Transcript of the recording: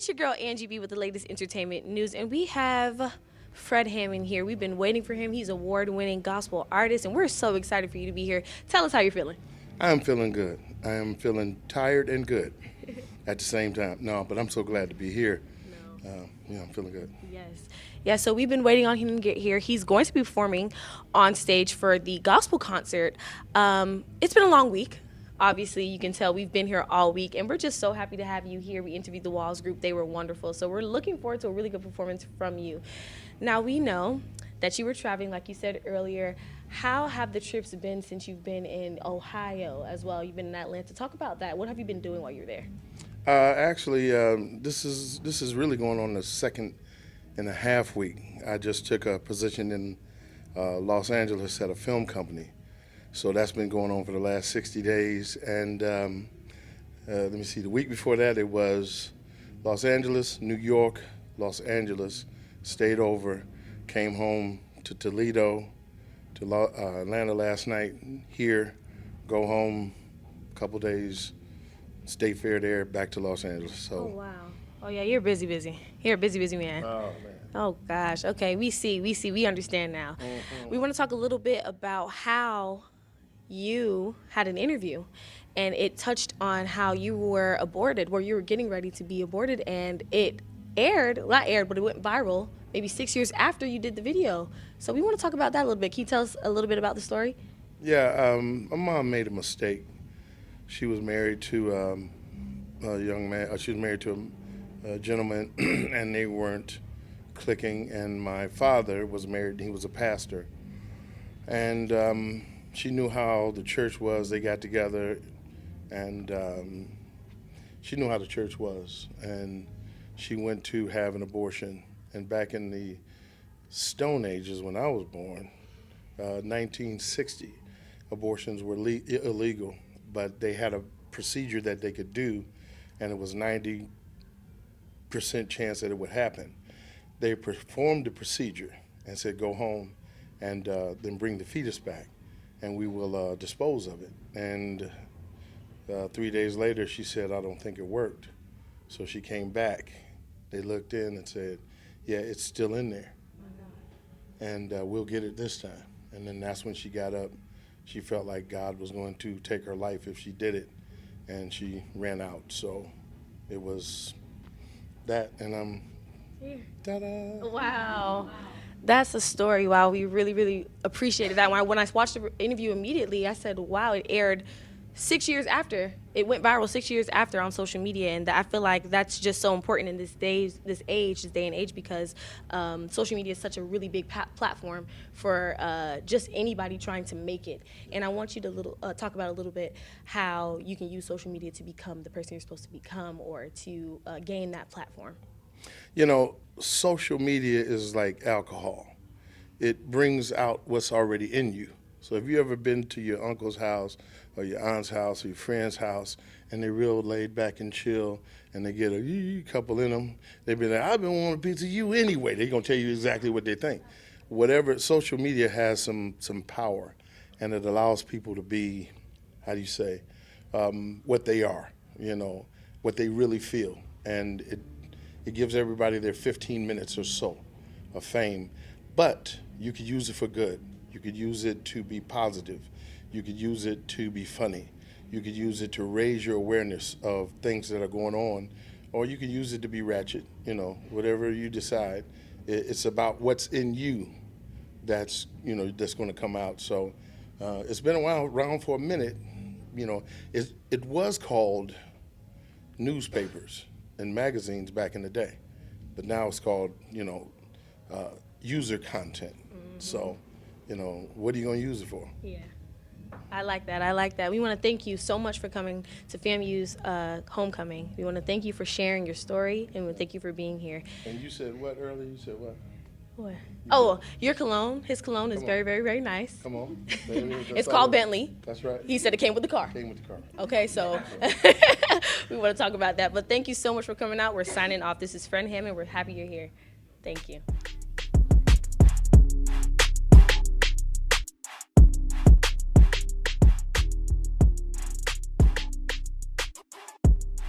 It's your girl Angie B with the latest entertainment news, and we have Fred Hammond here. We've been waiting for him. He's an award-winning gospel artist, and we're so excited for you to be here. Tell us how you're feeling. I am feeling good. I am feeling tired and good at the same time. No, but I'm so glad to be here. I'm feeling good. Yes. Yeah, so we've been waiting on him to get here. He's going to be performing on stage for the gospel concert. It's been a long week. Obviously, you can tell we've been here all week, and we're just so happy to have you here. We interviewed the Walls group. They were wonderful. So we're looking forward to a really good performance from you. Now, we know that you were traveling, like you said earlier. How have the trips been since you've been in Ohio as well? You've been in Atlanta. Talk about that. What have you been doing while you're there? Actually, this is really going on the second and a half week. I just took a position in Los Angeles at a film company. So that's been going on for the last 60 days. And let me see, the week before that it was Los Angeles, New York, Los Angeles, stayed over, came home to Toledo, to Atlanta last night, here, go home, a couple days, State Fair there, back to Los Angeles. So. Oh, wow. Oh, yeah, you're busy. You're a busy man. Oh, man. Oh, gosh. Okay, we understand now. Mm-hmm. We want to talk a little bit about how you had an interview, and it touched on how you were aborted, where you were getting ready to be aborted, and it not aired, but it went viral maybe 6 years after you did the video. So we want to talk about that a little bit. Can you tell us a little bit about the story? Yeah, my mom made a mistake. She was married to a young man. She was married to a gentleman, and they weren't clicking. And my father was married. He was a pastor, and she knew how the church was. They got together, and she knew how the church was, and she went to have an abortion. And back in the Stone Ages, when I was born, 1960, abortions were illegal, but they had a procedure that they could do, and it was 90% chance that it would happen. They performed the procedure and said, go home and then bring the fetus back, and we will dispose of it. And 3 days later, she said, I don't think it worked. So she came back. They looked in and said, yeah, it's still in there. And we'll get it this time. And then that's when she got up. She felt like God was going to take her life if she did it, and she ran out. So it was that, and I'm, ta-da. Wow. That's a story. Wow, we really appreciated that. When I watched the interview immediately, I said, wow, it aired 6 years after. It went viral 6 years after on social media, and I feel like that's just so important in this day and age, because social media is such a really big platform for just anybody trying to make it. And I want you to talk about a little bit how you can use social media to become the person you're supposed to become, or to gain that platform. You know, social media is like alcohol. It brings out what's already in you. So if you ever been to your uncle's house or your aunt's house or your friend's house, and they're real laid back and chill, and they get a couple in them, they be like, I've been wanting a piece of you anyway. They're going to tell you exactly what they think. Whatever, social media has some power, and it allows people to be, how do you say, what they are, what they really feel. And it gives everybody their 15 minutes or so of fame. But you could use it for good. You could use it to be positive. You could use it to be funny. You could use it to raise your awareness of things that are going on, or you could use it to be ratchet, whatever you decide. It's about what's in you that's going to come out. So it's been around for a minute. It was called newspapers and magazines back in the day, but now it's called, user content. Mm-hmm. So, what are you going to use it for? Yeah. I like that. We want to thank you so much for coming to FAMU's homecoming. We want to thank you for sharing your story, and we want to thank you for being here. And you said what earlier? You said what? What? Oh, your cologne. His cologne is very nice. Come on. It's called Bentley. That's right. He said it came with the car. Came with the car. Okay, so we want to talk about that. But thank you so much for coming out. We're signing off. This is Fred Hammond. We're happy you're here. Thank you.